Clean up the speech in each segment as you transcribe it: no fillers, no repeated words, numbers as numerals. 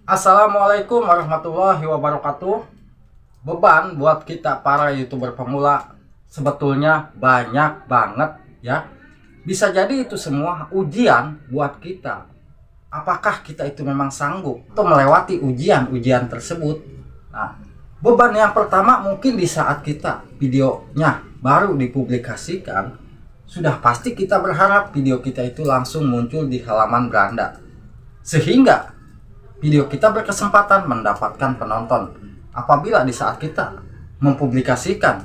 Assalamualaikum warahmatullahi wabarakatuh. Beban buat kita para YouTuber pemula sebetulnya banyak banget ya. Bisa jadi itu semua ujian buat kita. Apakah kita itu memang sanggup untuk melewati ujian-ujian tersebut? Nah, beban yang pertama mungkin di saat kita videonya baru dipublikasikan, sudah pasti kita berharap video kita itu langsung muncul di halaman beranda, sehingga video kita berkesempatan mendapatkan penonton. Apabila di saat kita mempublikasikan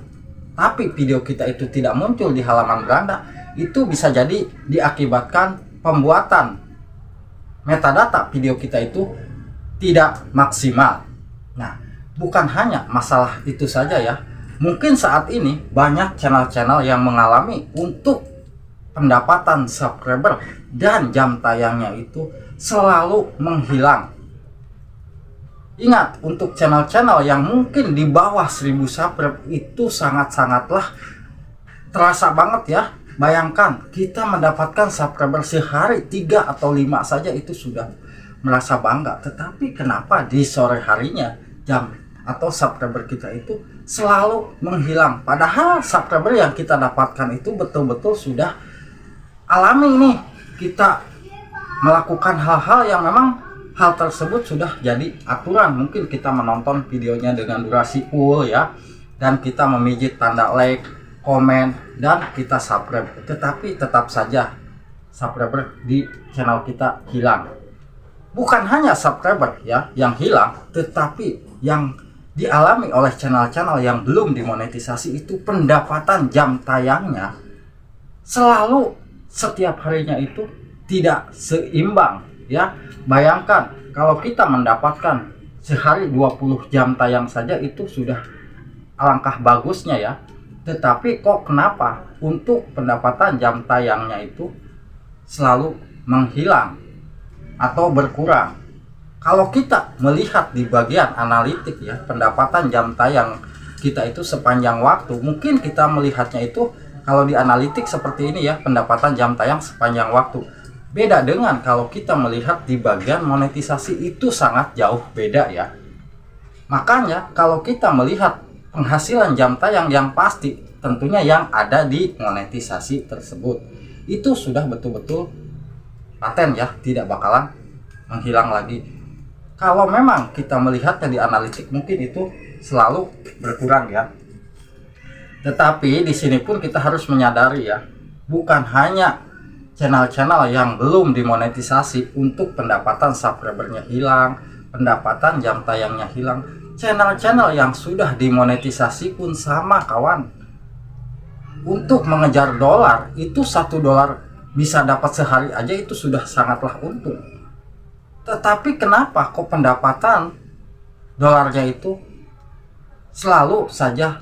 tapi video kita itu tidak muncul di halaman beranda, itu bisa jadi diakibatkan pembuatan metadata video kita itu tidak maksimal. Nah, bukan hanya masalah itu saja ya. Mungkin saat ini banyak channel-channel yang mengalami untuk pendapatan subscriber dan jam tayangnya itu selalu menghilang. Ingat, untuk channel-channel yang mungkin di bawah 1000 subscriber itu sangat-sangatlah terasa banget ya. Bayangkan kita mendapatkan subscriber sehari 3 atau 5 saja itu sudah merasa bangga. Tetapi kenapa di sore harinya jam atau subscriber kita itu selalu menghilang? Padahal subscriber yang kita dapatkan itu betul-betul sudah alami nih. Kita melakukan hal-hal yang memang hal tersebut sudah jadi aturan. Mungkin kita menonton videonya dengan durasi full ya, dan kita memijit tanda like, komen, dan kita subscribe. Tetapi tetap saja subscriber di channel kita hilang. Bukan hanya subscriber ya yang hilang, tetapi yang dialami oleh channel-channel yang belum dimonetisasi itu pendapatan jam tayangnya selalu setiap harinya itu tidak seimbang ya. Bayangkan kalau kita mendapatkan sehari 20 jam tayang saja itu sudah alangkah bagusnya ya. Tetapi kok kenapa untuk pendapatan jam tayangnya itu selalu menghilang atau berkurang? Kalau kita melihat di bagian analitik ya, pendapatan jam tayang kita itu sepanjang waktu, mungkin kita melihatnya itu kalau di analitik seperti ini ya, pendapatan jam tayang sepanjang waktu. Beda dengan kalau kita melihat di bagian monetisasi, itu sangat jauh beda ya. Makanya kalau kita melihat penghasilan jam tayang yang pasti, tentunya yang ada di monetisasi tersebut, itu sudah betul-betul paten ya, tidak bakalan menghilang lagi. Kalau memang kita melihatnya di analitik, mungkin itu selalu berkurang ya. Tetapi di sini pun kita harus menyadari ya, bukan hanya channel-channel yang belum dimonetisasi untuk pendapatan subscribernya hilang, pendapatan jam tayangnya hilang. Channel-channel yang sudah dimonetisasi pun sama kawan. Untuk mengejar dolar, itu $1 bisa dapat sehari aja itu sudah sangatlah untung. Tetapi kenapa kok pendapatan dolarnya itu selalu saja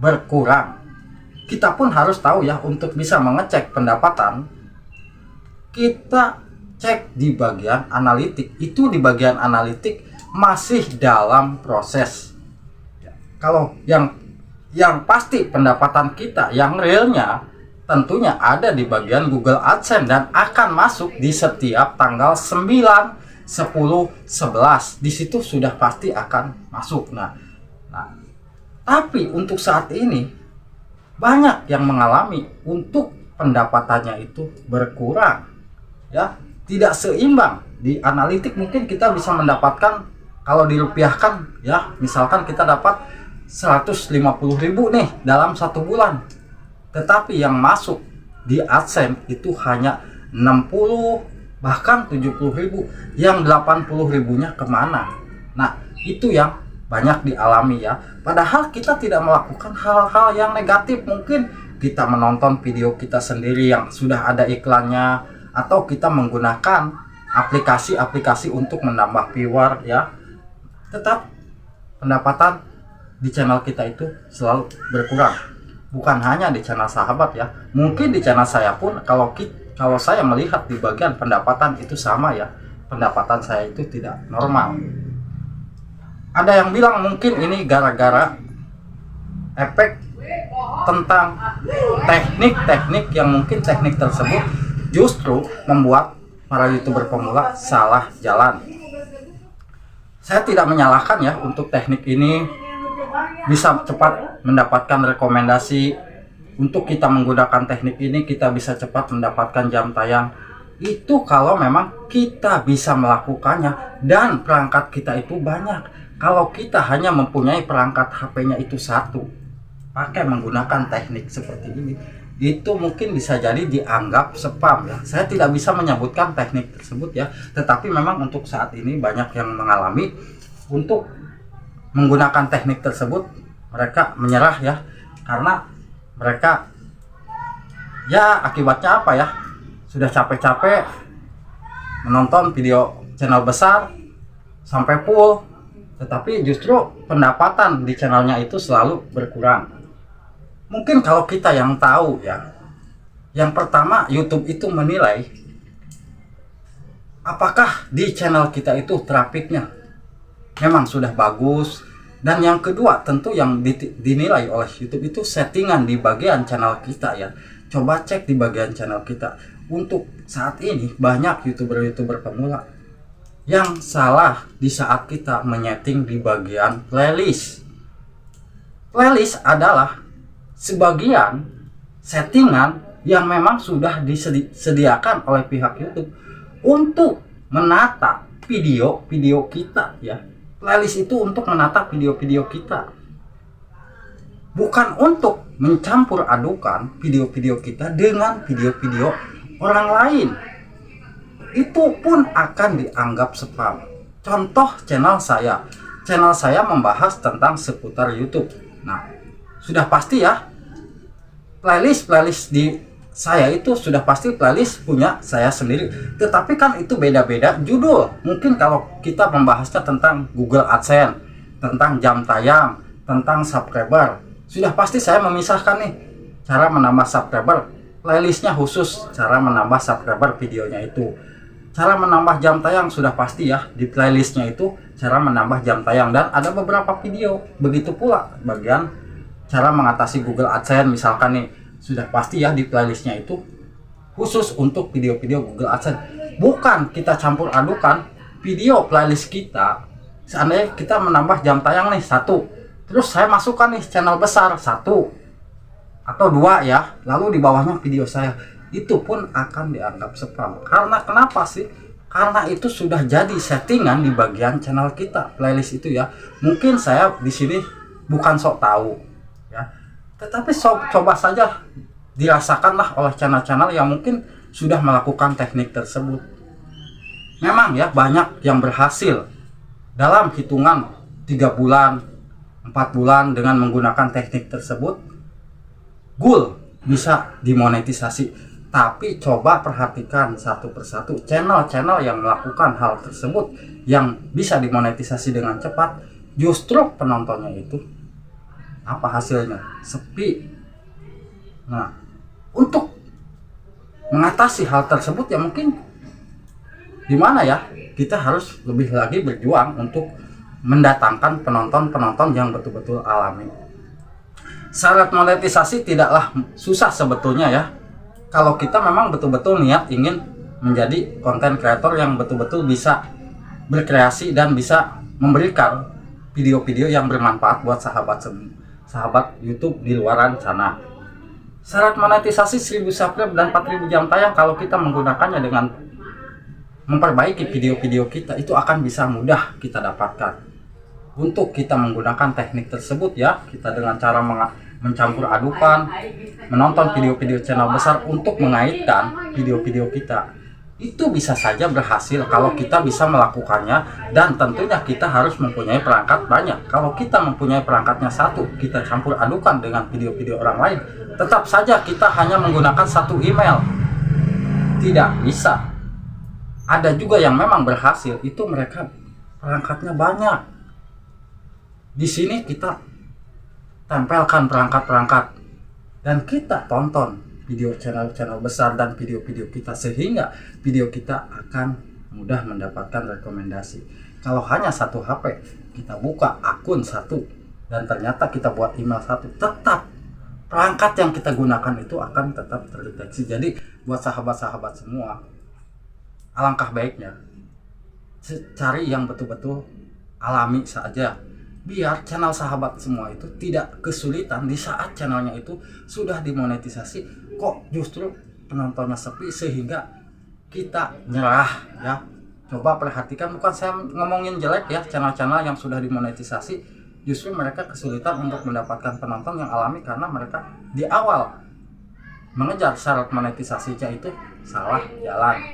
berkurang? Kita pun harus tahu ya, untuk bisa mengecek pendapatan, kita cek di bagian analitik. Itu di bagian analitik masih dalam proses. Kalau yang pasti pendapatan kita yang realnya tentunya ada di bagian Google AdSense dan akan masuk di setiap tanggal 9, 10, 11. Di situ sudah pasti akan masuk. Nah, tapi untuk saat ini banyak yang mengalami untuk pendapatannya itu berkurang ya, tidak seimbang. Di analitik mungkin kita bisa mendapatkan, kalau dirupiahkan ya, misalkan kita dapat 150.000 nih dalam 1 bulan, tetapi yang masuk di AdSense itu hanya 60 bahkan 70.000. Yang 80.000-nya kemana? Nah, itu yang banyak dialami ya. Padahal kita tidak melakukan hal-hal yang negatif. Mungkin kita menonton video kita sendiri yang sudah ada iklannya, atau kita menggunakan aplikasi-aplikasi untuk menambah viewer ya. Tetap pendapatan di channel kita itu selalu berkurang. Bukan hanya di channel sahabat ya, mungkin di channel saya pun kalau saya melihat di bagian pendapatan itu sama ya. Pendapatan saya itu tidak normal. Ada yang bilang mungkin ini gara-gara efek tentang teknik-teknik yang mungkin teknik tersebut justru membuat para YouTuber pemula salah jalan. Saya tidak menyalahkan ya untuk teknik ini, bisa cepat mendapatkan rekomendasi. Untuk kita menggunakan teknik ini kita bisa cepat mendapatkan jam tayang. Itu kalau memang kita bisa melakukannya dan perangkat kita itu banyak. Kalau kita hanya mempunyai perangkat HP-nya itu satu, pakai menggunakan teknik seperti ini, itu mungkin bisa jadi dianggap spam ya. Saya tidak bisa menyebutkan teknik tersebut ya, tetapi memang untuk saat ini banyak yang mengalami untuk menggunakan teknik tersebut, mereka menyerah ya, karena mereka ya akibatnya apa ya, sudah capek-capek menonton video channel besar sampai full, tetapi justru pendapatan di channelnya itu selalu berkurang. Mungkin kalau kita yang tahu ya, yang pertama YouTube itu menilai apakah di channel kita itu trafficnya memang sudah bagus. Dan yang kedua tentu yang dinilai oleh YouTube itu settingan di bagian channel kita ya. Coba cek di bagian channel kita. Untuk saat ini banyak YouTuber pemula yang salah di saat kita menyeting di bagian playlist. Playlist adalah sebagian settingan yang memang sudah disediakan oleh pihak YouTube untuk menata video-video kita ya. Playlist itu untuk menata video-video kita, bukan untuk mencampur adukan video-video kita dengan video-video orang lain. Itu pun akan dianggap spam. Contoh channel saya membahas tentang seputar YouTube. Nah, sudah pasti ya, playlist di saya itu sudah pasti playlist punya saya sendiri. Tetapi kan itu beda-beda judul. Mungkin kalau kita membahasnya tentang Google AdSense, tentang jam tayang, tentang subscriber, sudah pasti saya memisahkan nih cara menambah subscriber. Playlistnya khusus cara menambah subscriber videonya itu. Cara menambah jam tayang sudah pasti ya, di playlistnya itu cara menambah jam tayang. Dan ada beberapa video. Begitu pula bagian cara mengatasi Google AdSense misalkan nih, sudah pasti ya di playlistnya itu khusus untuk video-video Google AdSense. Bukan kita campur adukan video playlist kita. Seandainya kita menambah jam tayang nih 1, terus saya masukkan nih channel besar 1 atau 2 ya, lalu di bawahnya video saya, itu pun akan dianggap spam. Karena kenapa sih? Karena itu sudah jadi settingan di bagian channel kita, playlist itu ya. Mungkin saya di sini bukan sok tahu ya, tetapi coba saja dirasakanlah oleh channel-channel yang mungkin sudah melakukan teknik tersebut. Memang ya banyak yang berhasil dalam hitungan 3 bulan, 4 bulan dengan menggunakan teknik tersebut, goal bisa dimonetisasi. Tapi coba perhatikan satu persatu channel-channel yang melakukan hal tersebut yang bisa dimonetisasi dengan cepat, justru penontonnya itu apa hasilnya? Sepi. Nah, untuk mengatasi hal tersebut ya mungkin gimana ya, kita harus lebih lagi berjuang untuk mendatangkan penonton-penonton yang betul-betul alami. Syarat monetisasi tidaklah susah sebetulnya ya, kalau kita memang betul-betul niat ingin menjadi konten kreator yang betul-betul bisa berkreasi dan bisa memberikan video-video yang bermanfaat buat sahabat YouTube di luaran sana. Syarat monetisasi 1000 subscribe dan 4000 jam tayang, kalau kita menggunakannya dengan memperbaiki video-video kita, itu akan bisa mudah kita dapatkan. Untuk kita menggunakan teknik tersebut ya, kita dengan cara mencampur adukan, menonton video-video channel besar untuk mengaitkan video-video kita, itu bisa saja berhasil kalau kita bisa melakukannya. Dan tentunya kita harus mempunyai perangkat banyak. Kalau kita mempunyai perangkatnya 1, kita campur adukan dengan video-video orang lain, tetap saja kita hanya menggunakan 1 email, tidak bisa. Ada juga yang memang berhasil, itu mereka perangkatnya banyak. Di sini kita tempelkan perangkat-perangkat dan kita tonton video channel-channel besar dan video-video kita, sehingga video kita akan mudah mendapatkan rekomendasi. Kalau hanya 1 HP, kita buka akun 1 dan ternyata kita buat email 1, tetap perangkat yang kita gunakan itu akan tetap terdeteksi. Jadi buat sahabat-sahabat semua, alangkah baiknya cari yang betul-betul alami saja, biar channel sahabat semua itu tidak kesulitan di saat channelnya itu sudah dimonetisasi kok justru penontonnya sepi sehingga kita nyerah ya. Coba perhatikan, bukan saya ngomongin jelek ya, channel-channel yang sudah dimonetisasi justru mereka kesulitan untuk mendapatkan penonton yang alami karena mereka di awal mengejar syarat monetisasinya itu salah jalan.